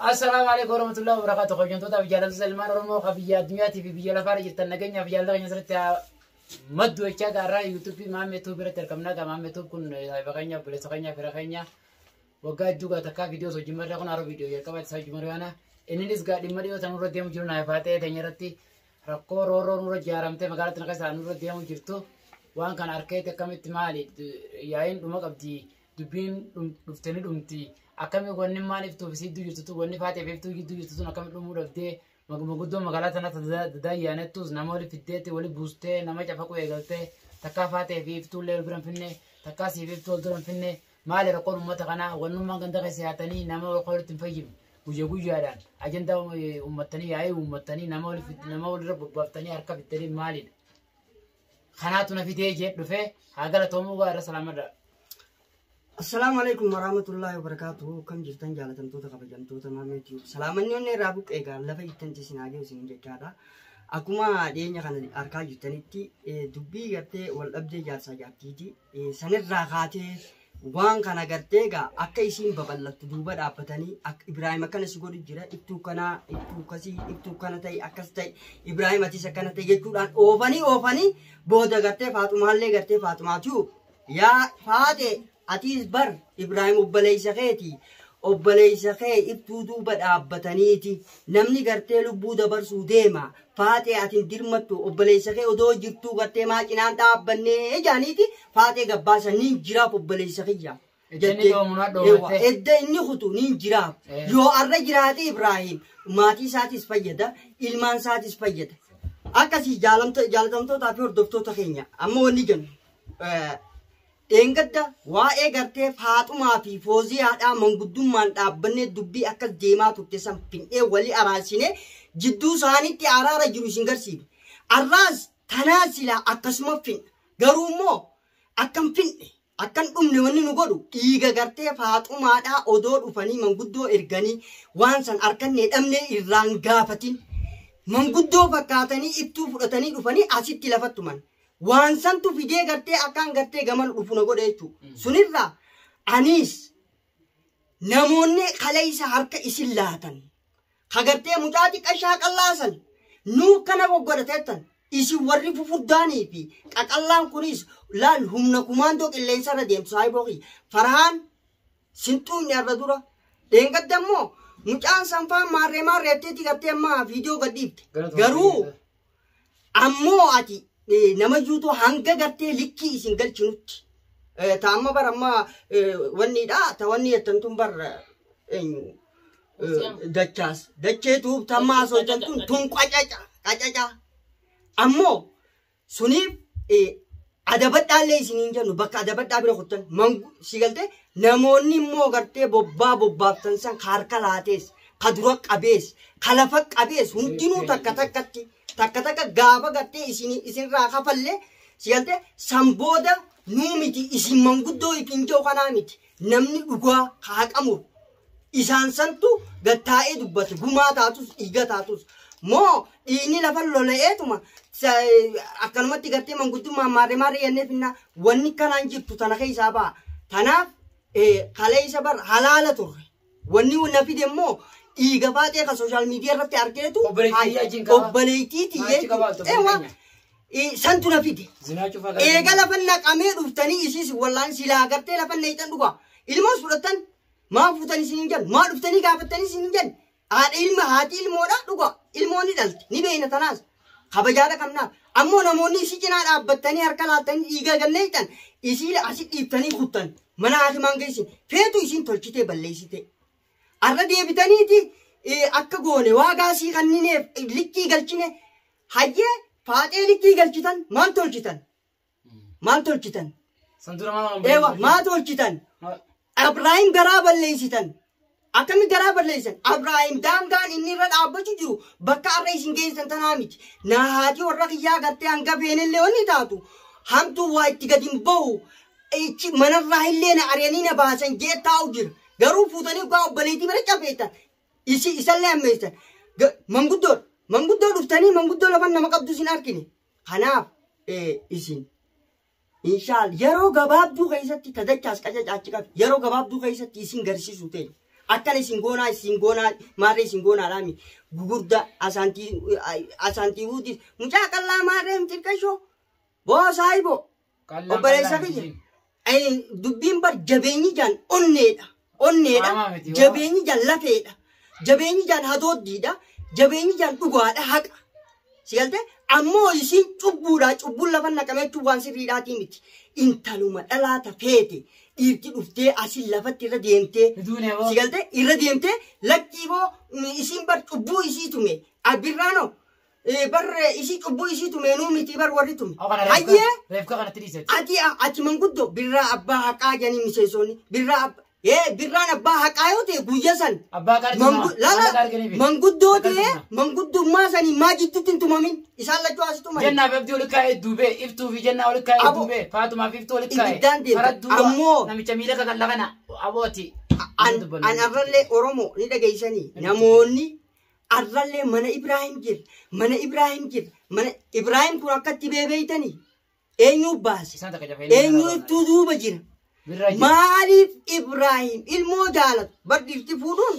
السلام عليكم ورحمة الله وبركاته. خجنتو تا بيجالس سلمان رمو خبيا دنيا تي في بيجالا فارج تنجنيا بيجالا نسرت مدو إيشا كارا يوتيوب ما ميتو بيرتر كمنا كمان ميتو كن هايبكانيا بلسكانيا فركانيا وقاعد جوجا تكا فيديو سجمر لكون أرو فيديو يركب سجمر أنا إنيس قاعد يمريو تنور ديم جرنا هايفاتة تنيرتي ركور نور جارمته مقالة نكاس نور ديم جرتو وان كان أركيت كميت مالي ياين دوما قبدي دبين دفتني دمتي akami wonni manif to bisidu yutu wonni fate beftu yutu yutu nakami dumu dafte maguddo magala tana tada yanetus namoli fittete wali buste nama chafako egalte takka fate beftu le bran finne takka si beftu dran finne mali raqon ummata kana wonnu maganda qasiyatani nama waqolt fayim gujadan ajenda ummatani ay ummatani nama wali rabb baftani harka fitali mali khanatuna fiteje dufe hagala tomu wa salamada السلام عليكم ورحمة الله وبركاته. كم جرتن جالتن توتا كبجن توتا مامتيو. سلامني أنا رابوك إيجا لفه يتنتي سيناجي وسينجي كذا. أكما دينيا كان أركا جتنيتي دبي جرتة والأبدي جالسا جاتيتي سنر راقاتي وان كان جرتة أكيسين ببلت دوبا دابتني إبراهيم كان سيقول جرا إبتو كنا تاي أكستاي إبراهيم أتي سكنا تاي يقولان أوفاني بودا جرتة فاطمة اللي جرتة فاطمة شو يا فادي أتيس بر إبراهيم أبليس خي إبتودو بد أبتنيتي نمني قرتلو بودا برسو ديما فاتي أتين درمتو أبليس خي ودو جبتو قرتي ما كنان تابني جانيتي فاتي قباسا نين جراب أبليس خيا إدى إني خطو نين جراب يو أرى جراتي إبراهيم ماتي ساتيس فيدا إلمان ساتيس فيدا أكاسي جالتمتو تافي وردفتو تخينيا أما ونجن Engada waa'ee gartee Faaxumaa fi Foozii haadhaa manguddummaan dhaabbanne dubbii akka deemaa turte san fin'ee wali araasine jidduu isaaniitti araara jiru isin garsiifne. Arraas tanaa silaa akkasuma finna. Garuu immoo akkan finne akkan dhumne wanni nu godhu dhiiga gartee Faaxumaadhaa odoo dhufanii manguddoo erganii waan san harkanne dhabnee irraan gaafatin. Manguddoo fakkaatanii ibtuu fudhatanii dhufanii asitti lafattuman. وان سنتو في دي غرتي اكان غرتي غمن دفنا غديتو سنيرا انيس نموني خليس حركه اسلاتن خغرتي مجاتي قشا قلاسن نو كنا غغدتتن اسي وري ففداني في ققلان كونيس لان همنا كوماندو قليسا رديم صايبوغي فرحان سنتو نيردورا دنگدمو مجان سنفا ماري تي غرتي ما فيديو غديت غرو امو اتي nama juutu hanga gartee likkii isin galchinutti taamma bar amma wanniidha ta wanni attantun bar dachaas dacheetu tammaa sootantun tun qacaca ammoo suniif adabadhaallee isiniin jennu bakka adabadhaa bira kuttan mangu si galte namoonni immoo gartee bobbaaftan san harka laatees ka dura qabees ka lafa qabees hundinuu takkatti takka gaafa gartee isin raaqa falle siyalte samboda nuumiti isin manguddoo ifinjoo kanaa miti namni dhugaa haaqamu isaan santu gattaa'ee dubbate gumaa taatus dhiiga taatus moo dhiini lafa lola'eetuma akkanumatti gartee manguddummaa maarree yennee finna wanni kanaan jirtu tana keessaa ba'a tanaaf kalee isa bar halaala turre wanni na fide immoo إيجا فاتي كا سوشيال ميديا رتي أركيتو أوبليتيتي سنتنا فيدي إيجا لفنا كامير وفتني إيشيس والله سلا كرتي لفنا يتن دوبا إلموس فرتن ما فتني سينجن ما فتني كافتني سينجن إلما هاتي المورا دوبا إلموني دلت نبينا تناس خبجادا كمنا أمو نموني سيجنا أبتني أركالاتن إيجا جنيتن إيشيل أسيت إبتني خطن منا أخي مانجيسين فيتو إيشين تلشيتي بلليسيتي أردي بتانيتي أكا غوني واغاسي خنيني لكي غلچيني حاجة فاتي لكي غلچيتن مان تولچيتن ايوه ما تولچيتن إبراهيم غراب الليسيتن أكمي غراب الليسن إبراهيم دانغان إني رد أبجو جو بكا رئيسين جيسن تناميت نهاتي ورقيا غرتي أنغا بين اللي وني تاتو همتو وايتي غدين بو من الرحيلين عريانين باسن جيت تاوجر garuu fuutanii ugaa obbaleetii bira cabbeetan isallee ammeessan manguddoo dhuftanii manguddoo lafan nama qabdu isin arkine kanaaf isin inshaal yeroo gabaabduu keessatti tadachaas qacacachi qabi yeroo gabaabduu keessatti isin garsiisu ta'e akkana singona maarree singona rami gugurda asanti wuti mucaa qallaa maarree mtirkasho boo saahibo obboleessa kiyya ay dubbiin bar jabeenyi jaan onneedha jabeenyi jaan lafeedha jabeenyi jaan hadooddiidha jabeenyi jaan dhugaadha haqa sigalte ammoo isin cubbuun lafa naqamechuu waan sirriidhaatii miti intaluma dhalaata feete dhiirti dhuftee asin lafatti irra deemtee sigalte irra deemtee lakkiiboo isin bar cubbuu isii tume abirraano bar isii cubbuu isii tume nuu miti bar warri tume hayyee ati manguddo birraa abbaa haqaa janii miseesonni birraa birraan abbaa haqaa yoo ta'e guyya san manguddummaa sanii maa jidduutti hin tumamin isaan lachuu asi tuman jennaa beektii ol kaa'ee duubee iftuu fi jennaa ol kaa'ee duubee faatumaaf iftuu ol kaa'ee ammoo namicha miila kakalla kana abooti an arrallee oromoo ni dhageessanii namoonni arrallee mana Ibraahim jira mana Ibraahim kun akkatti beebeeytanii eenyuu baase eenyuu iftuu duuba jira maaliif Ibraahim ilmoo jaalatu bardiifti fuudhuun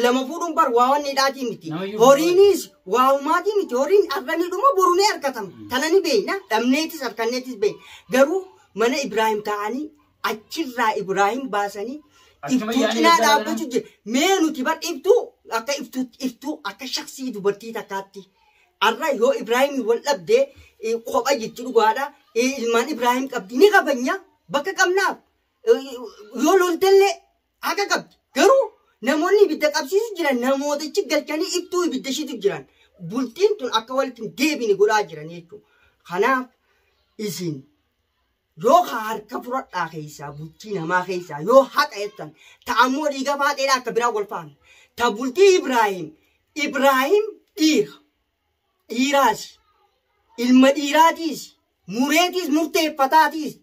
lama fuudhuun bar waawanni dhaatii miti horiinis waawumaatii miti horiin arranii dhuma borunee harkatama tanani beeyna dhabneetis harkanneetis beeyna garuu mana Ibraahim ta'anii achirraa Ibraahim baasanii iftuu cinaa dhaabbatu jira mee nuti bar iftuu akka shaksii dubartii takkaatti arra yoo Ibraahim wal dhabdee kopha jechi dhugaadha ilmaan Ibraahim qabdi ni qabanya bakka qabnaaf yoo loltellee haqa qabdi garuu namoonni ibidda qabsiisu jiran namootichi galchanii iftuu ibidda shitu jiran bultiin tun akka walitti hin deebine godhaa jiran jechuudha kanaaf isin yoo harka fudhadhaa keessaa bultii namaa keessaa yoo haqa jettan ta'ammoo dhiiga faaxeedhaa akka biraa wal faana ta bultii Ibraahim dhiiraas ilma dhiiraatiis mureetiis murteeffataatiis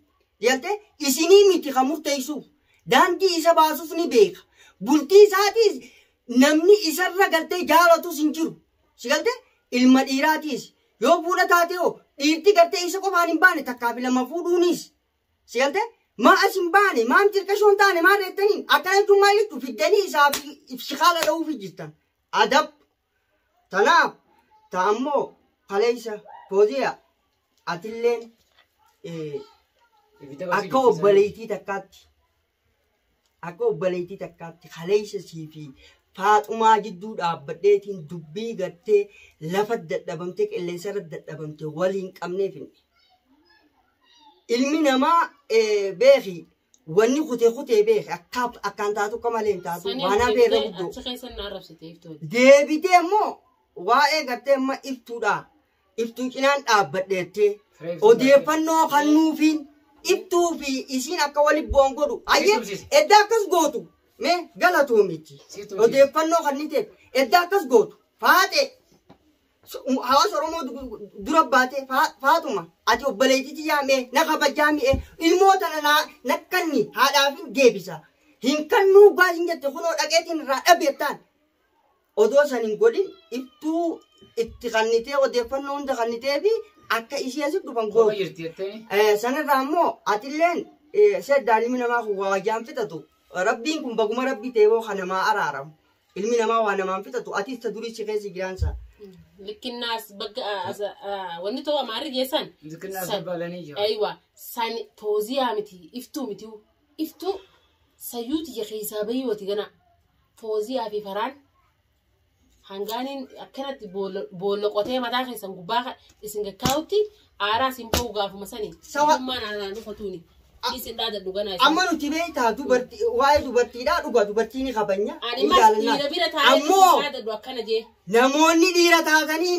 yalte isinii miti kan murteessuuf daandii isa baasuuf ni beeka bultii isaatiis namni isarra galtee jaalatus hin jiru sigalte ilma dhiiraatiis yoo fuudha taatee dhiirti galtee isa qofaan hin baane takkaaf lama fuudhuunis sigalte maa as hin baane maa mtirkashoon taane maa reettaniin akkana jechuun maal jettu fiddanii isaaf shikaala dha'uuf jirtan adab tanaaf ta'ammoo kaleessa pooziyaa atilleen akka obboleettii takkaatti kaleessa siifi faaxumaa jidduu dhaabbadheetiin dubbii gartee lafa dadhabamtee qilleensarra dadhabamtee waliin qabneef ilmi namaa beeki wanni kutee beeki akkaan taatu akka malee hin taatu waan hafeerra guddoo deebitee immoo waa'ee gartee amma iftuu cinaan dhaabbadheettee odeeffannoo kan nuufiin iftuu fi isiin akka wali boongodhu ayyee edda akkas gootu mee galatoo miti odeeffannoo kan ni ta'e edda akkas gootu faate hawaasa Oromoo dura baatee faatuma ati obboleettii yaamee na kabajaa mi'ee ilmoota nakkanni haadhaaf hin deebisa hin kannuu baasiin jette kunoo dhaqeetiin irraa dhabeettaan odoo san hin godhin iftuu itti kannitee odeeffannoo hunda kannitee fi akka ishee asitti dhufan gootu sanirraa immoo atilleen seddaa ilmi namaa kun waa wajjaan fixatu rabbiin kun baguma rabbii ta'ee kan namaa araaramu ilmi namaa waa namaan fixatu atis ta durii si keessa jiraansa لكناس بقى وني تو ما رجع سن لكناس بالاني ايوه سن فوزيا متي افتو سيوت يا حسابي وتجنا فوزيا في فران هنغانين كانت بول قوتي ما داخل سن غبا اسن كاوتي ارا سيمبو غاف مسني سوا ما انا نفتوني isin da dugana amma nuti beeyta dubarti waa'ee dubartiidha dhuga dubartiin qabanya ammoo namoonni dhiira taatanii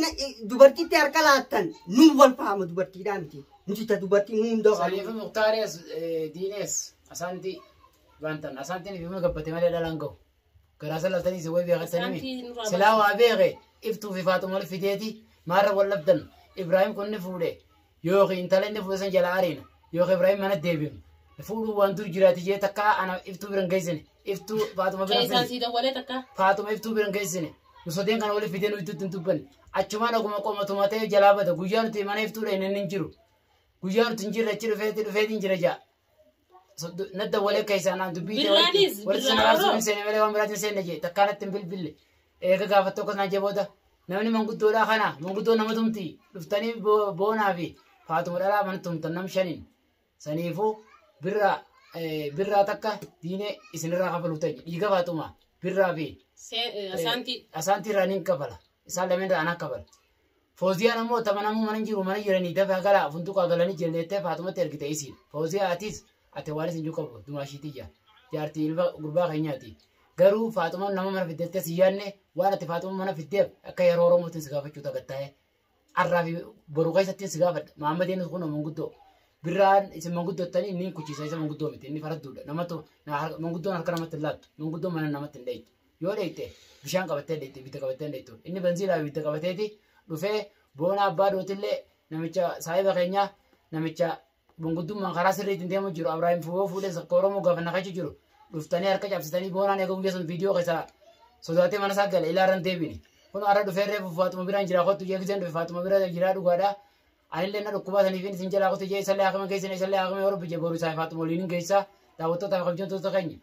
dubartiitti harka laattan nu wal faama dubartiidha miti nuti ta dubartii hunda saliifu muqtaares diines asanti bantan asanti ni bimu gabbate male dalango garasa laltani se way beeqatani silaa waa beeqe iftu fi faatuma wal fideeti marra wal labdan Ibraahim kunni fuudhe yoo qiintaleen fuudhe san jala arina yoo Ibraahim mana deebiin fuudhu waan dur jiraati jee takka ana iftuu biran geessine iftuu faatuma biran geessine faatuma iftuu biran geessine nusodeen kana wali fideen itti tubban achumaan oguma qomatuma ta'e jalaa bada guyyaa nuti mana iftuu dha inni jiru guyyaa nuti hin jirre achi dhufeetiin jira jaa ندى ولا كيسان عند بيت بالرانيز ولا سنة راسو سنة ولا وان برات سنة جي تكانت بالبل إيه كافة توكس نجيبودا نمني منقول ولا خنا منقول دونا ما تمتي لفتني بونا في فاتم ولا من تم تنام شنين سنيفو برا تكا دينه إسنرا قبل وتجي يجا فاتوما برا في أسانتي رانين قبله إسالمين رانا قبل فوزيا نمو تمنا مو منجرو منجرني دفع قلا فندق قلني جلدته فاتوما تركت إيسين فوزيا أتيس أتوالي سنجو قبل دماشي تيجا جارتي إلفا قربا غينياتي قالوا فاتوما نمو من في الدتة سيانة وانا تفاتوما من في الدب أكيد رورو متن سقافة شو تقطعه الرافي بروقي ستين سقافة محمدين يسكونوا منقدو بران اسم منقدو التاني نين كوشي سايسا منقدو متى إني فرد دولا نمتو منقدو نركنا متلات منقدو من نمت نديت يو ليته بشان كبتة ليته بيت كبتة ليتو إني بنزيلا بيت كبتة دي رفع بونا بار وتلة نمتشا سايبا خينيا نمتشا منقدو من خلاص ريت نديمو جرو أبراهيم فوده سكورو مقابلنا كذي جرو رفتني أركج أبستني بونا نيكون جسون فيديو كذا سوداتي mana sagal ilaran tebini kono aradu ferre Fatuma biran jira khotu je gizendo Fatuma biran jira du gada anille na dukuba tani fin sinjala khotu je sale akama geisene sale akama oro bije boru sai Fatuma linin geisa dawoto ta khabjon to takani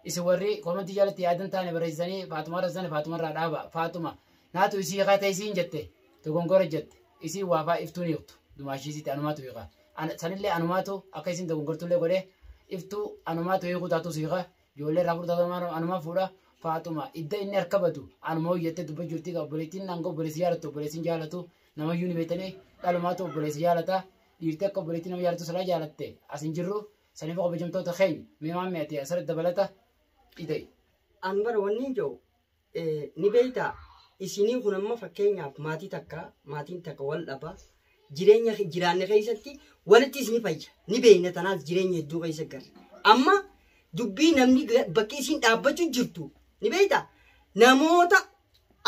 isi warri komenti jalati adan tane barizani Fatuma razani Fatuma radaba Fatuma natu isi khata isi injette to gongore jette isi wafa iftuni yuktu dumashi siti anumatu yiqa an sanille anumatu akaisin to gongortulle gode iftu anumatu yiqu tatu siqa jolle rabur tatu anuma fuda Fatuma idda inni arkabatu anmo yette dubba jirti ga boletin nango bolesiyalatu bolesin jalatu nama yuni betane dalumatu bolesiyalata dirte ka boletin nama jalatu sala jalatte asin jirru sani fa bajamto ta khayn mema meati asar dabalata idai anbar wanni jo ni beita isini kunamma fakkeenyaaf maatii takka maatiin takka wal dhaba jireenya jiraanne keessatti walitti isini fayya ni beeyna tanaas jireenya hedduu keessa gar amma dubbii namni bakki isin dhaabbachuu jirtu ni beeyta namoota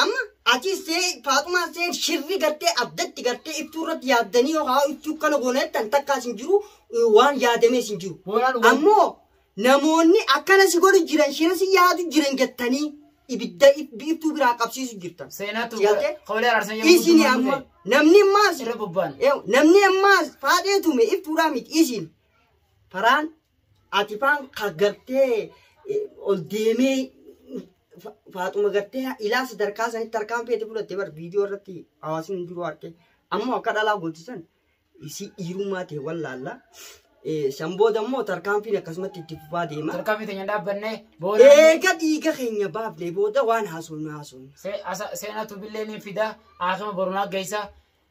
amma ati see Fatuma see shirri gartee abdatti gartee ibtuu irratti yaaddanii yookaan ibtuu kana gooneettan takkaa isin jiru waan yaadamee isin jiru ammoo namoonni akkana si godhu jiran shira si yaadu jiran jettanii ibidda ibtuu biraa qabsiisu jirtan seenatu qawlee arsan isini amma namni ammaas faadeetume ibtuudhaa miti isin faraan ati faan kagartee ol deemee Fatuma gartee ilaa sadarkaa sanitti tarkaan feete fudhattee bar viidiyoo irratti hawaasni hin jiru arge ammoo akka dhalaa gochisan isi dhiirummaa ta'e wallaalla san booda immoo tarkaanfiin akkasumatti itti fufaa deema. Tarkaanfii teenya dhaabbannee booda eega dhiiga keenya baaflee booda waan haasofnu. Seenatu billee ni fida haakima borunaa geessa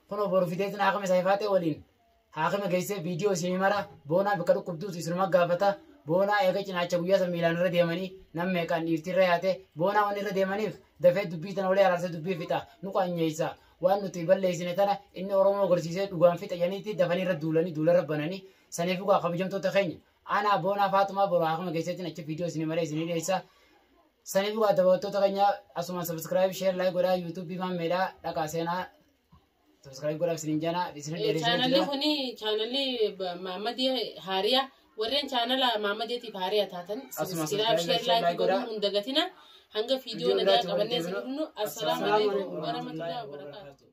kunoo boru fideetiin haakima saayifaatee waliin haakima geessee viidiyoo isinii mara boonaa bakka dhukkubduutu isinuma gaafata. Boona eega cinaacha guyyaa san miilaan irra deemanii namni meeqaan dhiirtirra yaate boonaa waan irra deemaniif dafee dubbii tana olee araarsee dubbii fixa nu qaanyeessa waan nuti balleessine tana inni Oromoo agarsiisee dhugaan fixa janiitti dafanii irra duulanii duularra bananii saniif dhugaa kabajamtoota keenya ana boonaa Faatumaa boru haakama geesseetiin achi viidiyoo isinii malee isinii dhiyeessa saniif dhugaa daawwattoota keenya asuma subscribe share like godhaa YouTube maammeedhaa dhaqaa seenaa subscribe godhaa isiniin jana isinii dhiyeessaa channel kuni channel Maammadii Haariyaa warreen channel Maammadii Haariyaa taatan subscribe share like godhaa hundagatina hanga viidiyoo nagaa qabannee isin dhufnu assalamu alaykum warahmatullahi wabarakatuh.